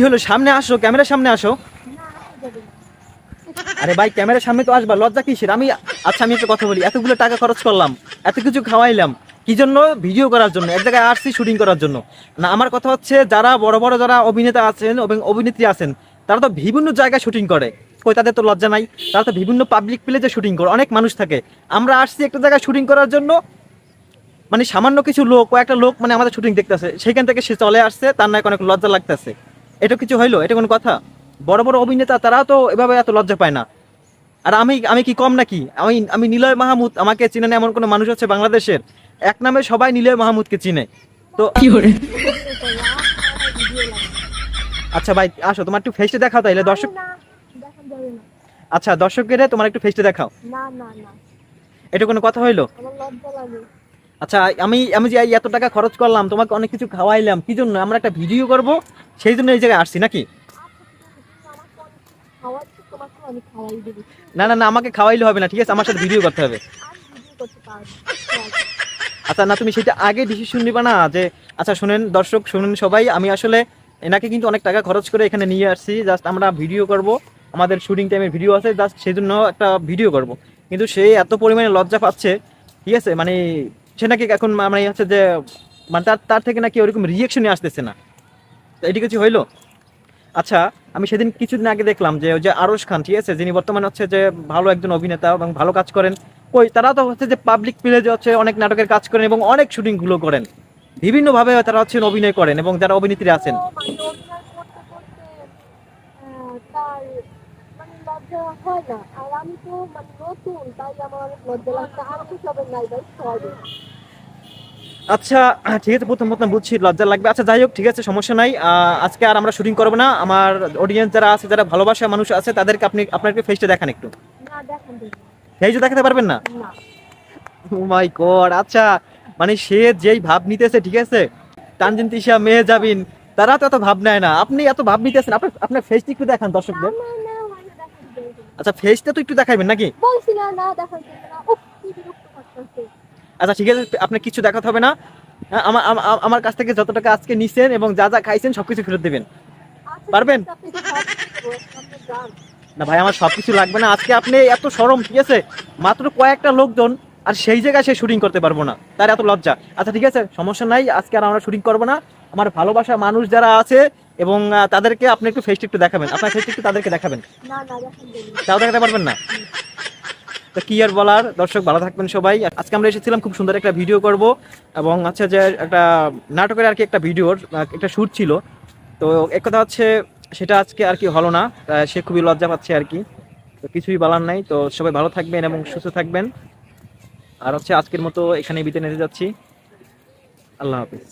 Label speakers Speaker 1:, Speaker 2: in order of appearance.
Speaker 1: হলো, সামনে আসো, ক্যামেরার সামনে আসো। আরে ভাই ক্যামেরার সামনে তো আসবা, লজ্জা কিসের? আচ্ছা আমি একটা কথা বলি, এতগুলো টাকা খরচ করলাম, এত কিছু খাওয়াইলাম, কি জন্য? ভিডিও করার জন্য, এক জায়গায় আসছি শুটিং করার জন্য না। আমার কথা হচ্ছে যারা বড় বড় যারা অভিনেতা আছেন এবং অভিনেত্রী আছেন, তারা তো বিভিন্ন জায়গায় শুটিং করে, কই তাদের তো লজ্জা নাই? তারা তো বিভিন্ন পাবলিক প্লেসে শুটিং করে, অনেক মানুষ থাকে। আমরা আসছি একটা জায়গায় শুটিং করার জন্য, মানে সামান্য কিছু লোক, কয়েকটা লোক মানে আমাদের শুটিং দেখতেছে, সেখান থেকে সে চলে আসছে, তার নাকি অনেক লজ্জা লাগতেছে। এটা কিছু হইলো? এটা কোনো কথা? বড় বড় অভিনেতা তারাও তো এভাবে এত লজ্জা পায় না। আর আমি আমি কি কম নাকি? আমি আমি নিলয় মাহমুদ, আমাকে চিনে না এমন কোনো মানুষ আছে বাংলাদেশের? এক নামে সবাই নিলয় মাহমুদকে চিনে। তো আচ্ছা ভাই আসো, তোমার একটু ফেসটা দেখাও তাইলে দর্শক। আচ্ছা দর্শকের তোমার একটু ফেসটা দেখাও। এটা কোনো কথা হইলো? আচ্ছা আমি আমি যে এই এত টাকা খরচ করলাম, তোমাকে অনেক কিছু খাওয়াইলাম, কি জন্য? আমরা একটা ভিডিও করব, সেই জন্য এই জায়গায় আসছি নাকি? না না না, আমাকে খাওয়াইলে হবে না, ঠিক আছে? আমার সাথে ভিডিও করতে হবে। আচ্ছা না, তুমি সেটা আগে ডিসিশন নিবা না যে? আচ্ছা শুনেন দর্শক, শুনেন সবাই, আমি আসলে এনাকে কিন্তু অনেক টাকা খরচ করে এখানে নিয়ে আসছি, জাস্ট আমরা ভিডিও করব, আমাদের শুটিং টাইমের ভিডিও আছে, জাস্ট সেই জন্য একটা ভিডিও করব। কিন্তু সে এত পরিমাণে লজ্জা পাচ্ছে, ঠিক আছে? মানে সে নাকি এখন মানে হচ্ছে যে, মানে তার তার থেকে নাকি ওরকম রিয়েকশনই আসতেছে না। তো এটি কিছু হইলো? আচ্ছা আমি সেদিন কিছুদিন আগে দেখলাম যে ওই যে আরশ খান, ঠিক আছে, যিনি বর্তমানে হচ্ছে যে ভালো একজন অভিনেতা এবং ভালো কাজ করেন, কই তারা তো হচ্ছে যে পাবলিক প্লেজে হচ্ছে অনেক নাটকের কাজ করেন এবং অনেক শুটিং গুলো করেন, বিভিন্নভাবে তারা হচ্ছে অভিনয় করেন, এবং যারা অভিনেত্রী আছেন। আচ্ছা ঠিক আছে, প্রথম প্রথম বুঝছি লজ্জা লাগবে। আচ্ছা যাই হোক, ঠিক আছে, সমস্যা নাই। আজকে আর আমরা শুটিং করবো না। আমার অডিয়েন্স যারা আছে, যারা ভালোবাসা মানুষ আছে, তাদেরকে আপনি আপনাকে ফেসটা দেখান একটু। ফেসও দেখাতে পারবেন না? ও মাই গড। আচ্ছা মানে সে যেই ভাব নিতেছে, ঠিক আছে, তানজিন তিশা, মেহে জাবিন, তারা তো এত ভাব নেয় না, আপনি এত ভাব নিতেছেন। আপনার আপনার ফেসটা একটু দেখান দর্শকদের। আচ্ছা ফেসটা তো একটু দেখাবেন নাকি? আচ্ছা ঠিক আছে, আপনার কিছু দেখাতে হবে না। হ্যাঁ, আমার আমার কাছ থেকে যত টাকা আজকে নিছেন এবং যা যা খাইছেন সবকিছু ফেরত দেবেন, পারবেন? না ভাই, আমার সবকিছু লাগবে না। আজকে আপনি এত শরম, ঠিক আছে, মাত্র কয়েকটা লোকজন, আর সেই জায়গায় সে শুটিং করতে পারবো না, তার এত লজ্জা। আচ্ছা ঠিক আছে, সমস্যা নাই, আজকে আর আমরা শুটিং করবো না। আমার ভালোবাসা মানুষ যারা আছে এবং তাদেরকে আপনি একটু ফেসটা একটু দেখাবেন, আপনার ফেসটা একটু তাদেরকে দেখাবেন। তাও দেখাতে পারবেন না? তো কি আর বলার, দর্শক ভালো থাকবেন সবাই। আজকে আমরা এসেছিলাম খুব সুন্দর একটা ভিডিও করব, এবং হচ্ছে যে একটা নাটকের আর কি একটা ভিডিওর একটা শ্যুট ছিল। তো এক কথা হচ্ছে সেটা আজকে আর কি হলো না, সে খুবই লজ্জা পাচ্ছে আর কি। তো কিছুই বলার নাই। তো সবাই ভালো থাকবেন এবং সুস্থ থাকবেন। আর হচ্ছে আজকের মতো এখানে বিদায় নিতে যাচ্ছি। আল্লাহ হাফিজ।